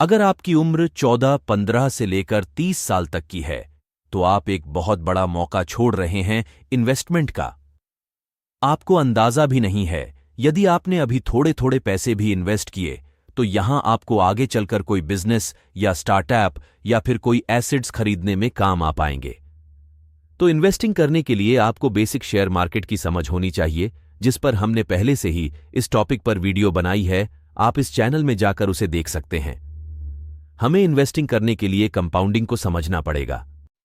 अगर आपकी उम्र 14-15 से लेकर 30 साल तक की है, तो आप एक बहुत बड़ा मौका छोड़ रहे हैं इन्वेस्टमेंट का। आपको अंदाजा भी नहीं है, यदि आपने अभी थोड़े थोड़े पैसे भी इन्वेस्ट किए, तो यहां आपको आगे चलकर कोई बिजनेस या स्टार्टअप या फिर कोई एसेट्स खरीदने में काम आ पाएंगे। तो इन्वेस्टिंग करने के लिए आपको बेसिक शेयर मार्केट की समझ होनी चाहिए, जिस पर हमने पहले से ही इस टॉपिक पर वीडियो बनाई है। आप इस चैनल में जाकर उसे देख सकते हैं। हमें इन्वेस्टिंग करने के लिए कंपाउंडिंग को समझना पड़ेगा,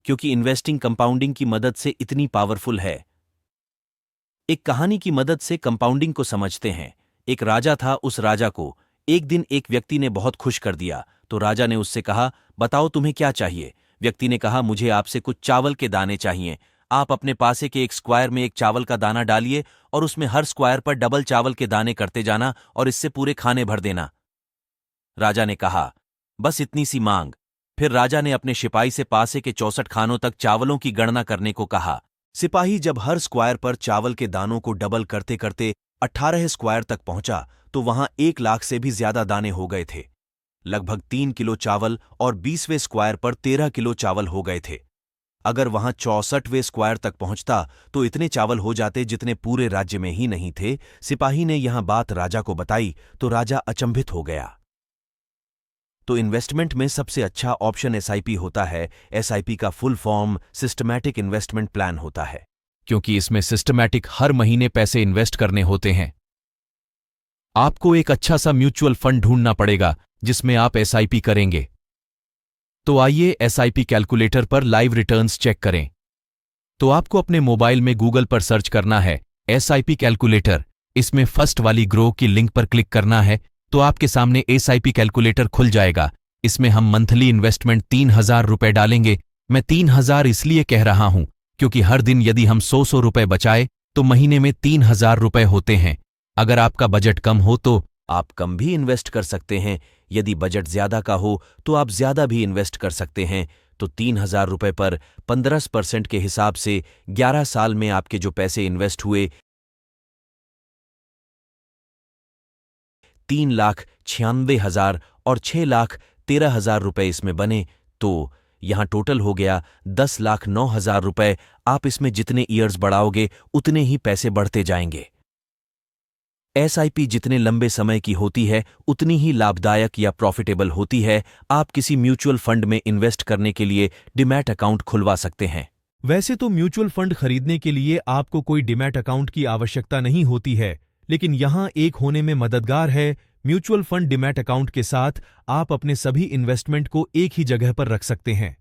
क्योंकि इन्वेस्टिंग कंपाउंडिंग की मदद से इतनी पावरफुल है। एक कहानी की मदद से कंपाउंडिंग को समझते हैं। एक राजा था, उस राजा को एक दिन एक व्यक्ति ने बहुत खुश कर दिया। तो राजा ने उससे कहा, बताओ तुम्हें क्या चाहिए। व्यक्ति ने कहा, मुझे आपसे कुछ चावल के दाने चाहिए। आप अपने पासे के एक स्क्वायर में एक चावल का दाना डालिए और उसमें हर स्क्वायर पर डबल चावल के दाने करते जाना और इससे पूरे खाने भर देना। राजा ने कहा, बस इतनी सी मांग। फिर राजा ने अपने सिपाही से पासे के 64 खानों तक चावलों की गणना करने को कहा। सिपाही जब हर स्क्वायर पर चावल के दानों को डबल करते करते 18 स्क्वायर तक पहुंचा, तो वहां 1 लाख से भी ज्यादा दाने हो गए थे। लगभग 3 किलो चावल और 20वें स्क्वायर पर 13 किलो चावल हो गए थे। अगर वहां 64वें स्क्वायर तक पहुंचता तो इतने चावल हो जाते जितने पूरे राज्य में ही नहीं थे। सिपाही ने यहां बात राजा को बताई तो राजा अचंभित हो गया। तो इन्वेस्टमेंट में सबसे अच्छा ऑप्शन एसआईपी होता है। एसआईपी का full form systematic investment plan होता है, क्योंकि इसमें सिस्टमैटिक हर महीने पैसे इन्वेस्ट करने होते हैं। आपको एक अच्छा सा म्यूचुअल फंड ढूंढना पड़ेगा जिसमें आप एसआईपी करेंगे। तो आइए एसआईपी कैलकुलेटर पर लाइव रिटर्न्स चेक करें। तो आपको अपने मोबाइल में गूगल पर सर्च करना है एसआईपी कैलकुलेटर। इसमें फर्स्ट वाली ग्रो की लिंक पर क्लिक करना है तो आपके सामने एसआईपी कैलकुलेटर खुल जाएगा। इसमें हम मंथली इन्वेस्टमेंट 3000 रुपए डालेंगे। मैं 3000 इसलिए कह रहा हूं क्योंकि हर दिन यदि हम 100 रुपए बचाए तो महीने में 3000 रुपए होते हैं। अगर आपका बजट कम हो तो आप कम भी इन्वेस्ट कर सकते हैं। यदि बजट ज्यादा का हो तो आप ज्यादा भी इन्वेस्ट कर सकते हैं। तो 3000 रुपए पर 15% के हिसाब से 11 साल में आपके जो पैसे इन्वेस्ट हुए 3,96,000 और 6,13,000 रुपए इसमें बने। तो यहां टोटल हो गया 10,09,000 रुपए। आप इसमें जितने ईयर्स बढ़ाओगे उतने ही पैसे बढ़ते जाएंगे। एसआईपी जितने लंबे समय की होती है उतनी ही लाभदायक या प्रॉफिटेबल होती है। आप किसी म्यूचुअल फंड में इन्वेस्ट करने के लिए डीमैट अकाउंट खुलवा सकते हैं। वैसे तो म्यूचुअल फंड खरीदने के लिए आपको कोई डीमैट अकाउंट की आवश्यकता नहीं होती है, लेकिन यहां एक होने में मददगार है। म्यूचुअल फंड डीमैट अकाउंट के साथ आप अपने सभी इन्वेस्टमेंट को एक ही जगह पर रख सकते हैं।